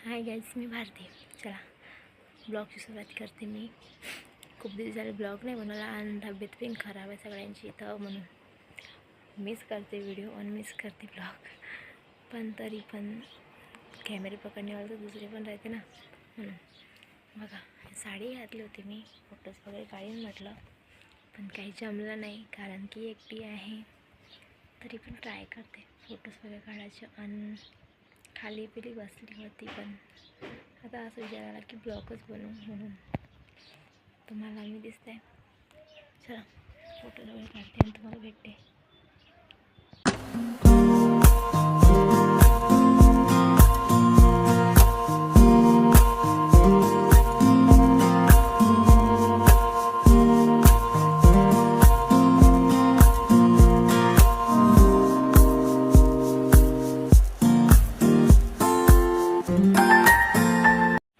Hi guys, मी भारती. चला ब्लॉगची सुरुवात करते. मी खूप दिवस झाले ब्लॉग नाही बनवला आणि तब्येत पण खराब आहे सगळ्यांची, तर म्हणून मिस करते व्हिडिओ आणि मिस करते ब्लॉग. पण तरी पण कॅमेरे पकडण्यावाले तर दुसरे पण राहते ना, म्हणून बघा साडी घातली होती मी, फोटोज वगैरे काढीन म्हटलं, पण काही जमलं नाही कारण की एकटी आहे. तरी पण ट्राय करते फोटोज वगैरे काढायचे आणि खाली पिली बसली होती. पण आता असं विचार आला की ब्लॉगच बनवू म्हणून तुम्हाला मी दिसते. चला फोटो वगैरे काढते आणि तुम्हाला भेटते.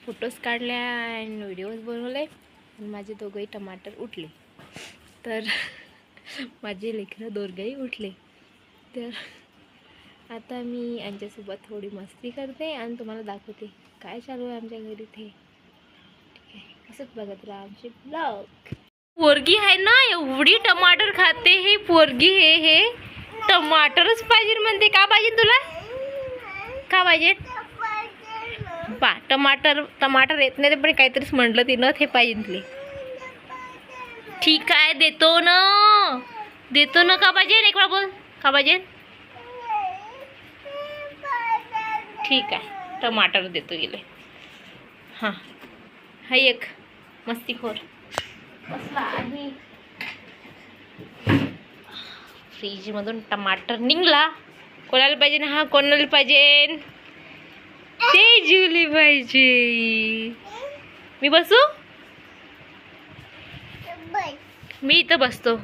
फोटोज काढल्या आणि व्हिडिओज बनवले आणि माझे दोघंही टमाटर उठले. तर माझे लेकरं दोघंही उठले. तर आता मी यांच्यासोबत थोडी मस्ती करते आणि तुम्हाला दाखवते काय चालू आहे आमच्या घरी ते. ठीक आहे, असंच बघत राहा आमचे ब्लॉग. पोरगी आहे ना, एवढी टमाटर खाते ही पोरगी. हे टमाटरच पाहिजे म्हणते. का पाहिजे तुला? का पाहिजे? बा टमाटर येत नाही, पण काहीतरीच म्हटलं तिनं, ते पाहिजे तुले. ठीक आहे, देतो ना का पाहिजे? एक वेळा बोल, का पाहिजे? ठीक आहे, टमाटर देतो गेले. हां हा एक मस्तीखोर बसला आणि फ्रीजमधून टमाटर निघला. कोणाला पाहिजे ना? हा कोणाला पाहिजे? ते जुली पाहिजे. मी बसू? मी इथं बसतो.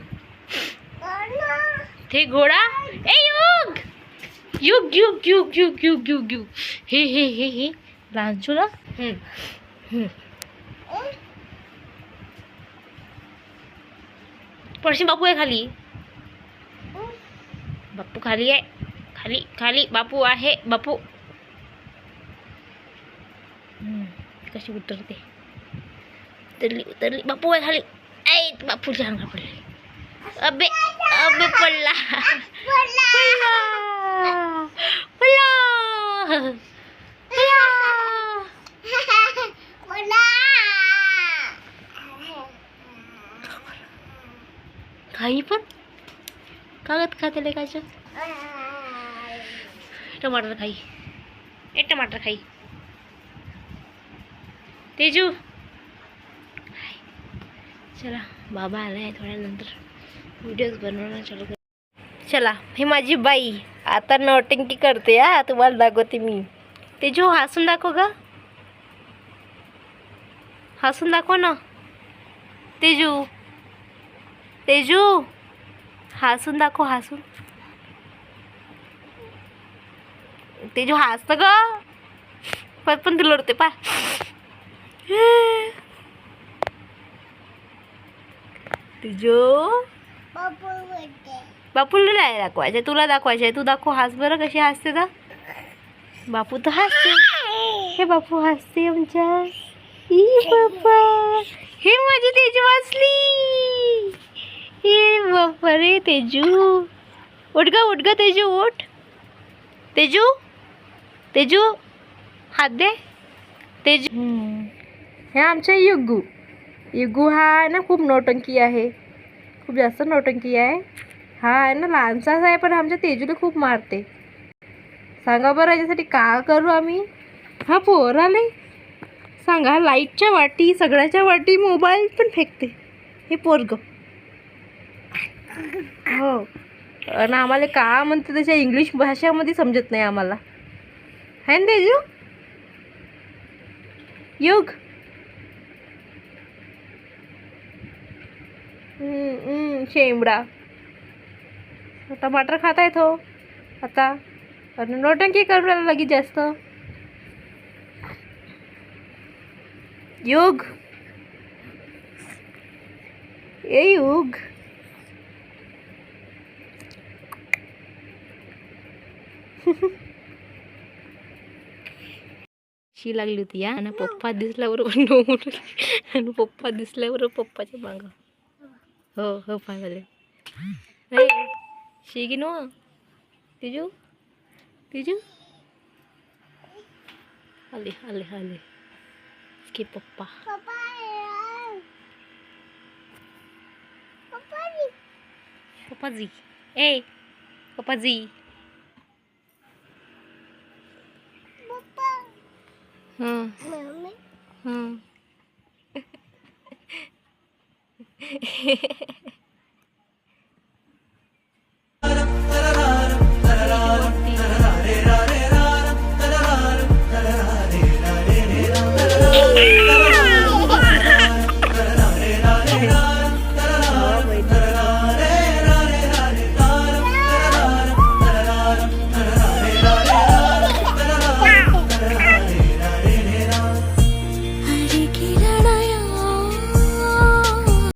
ते घोडा ए युग युग युग युग युग युग युग युग हे हे हे हे लांचूला. पडशी बापू आहे खाली. बापू खाली आहे. खाली खाली बापू आहे. बापू कशी उतरते. उतरली बापू आहे खाली. ऐ बापूच्या अंगा पडले. अबे अबे पडला पडला पडला काही पण कागद खाते लेकाचं. टमाटर खाई. एक टमाटर खाई. तेजू चला, बाबा आलाय थोड्यानंतर व्हिडिओज बनवणं चालू कर. चला, ही माझी बाई आता नौटंकी करते. तुम्हाला दाखवते मी. तेजू हसून दाखव ग, हसून दाखव ना. तेजू तेजू हसून दाखव, हसून. तेजू हसत ग, पण तुला उडते पा. तेजू बापूला नाही दाखवायचे, तुला दाखवायचे. तू दाखव, हस बरं कशी हसते तर. बापू तर हसते. हे बापू हसते आमच्या. बाप्पा, हे माझी तेजू वाचली. हे बाप्पा रे तेजू. उठ ग तेजू, उठ. तेजू तेजू हात दे. तेजू हे आमच्या युगू. युगू हा आहे ना, खूप नौटंकी आहे, खूप जास्त नौटंकी आहे. हा आहे ना लहानसाच आहे, पण आमच्या तेजूला खूप मारते. सांगा बरं याच्यासाठी का करू आम्ही? हा पोर आले सांगा, लाईटच्या वाटी सगळ्याच्या वाटी मोबाईल पण फेकते हे पोरग. हो, आणि आम्हाला का म्हणते त्याच्या इंग्लिश भाषामध्ये समजत नाही आम्हाला. है ना तेजू? युग शेमडा. टमाटर खाता येतो आता, नोटंकी करून राहिला लगेच जास्त. युग ए युग शी लागली होती या आणि पप्पा दिसल्याबरोबर नो म्हणून आणि पप्पा दिसल्याबरोबर पप्पाच्या मागं हो हो पाहिले शी की नो तिजू तिजू आले आले आले की पप्पा पप्पाजी ए पप्पाजी हां हां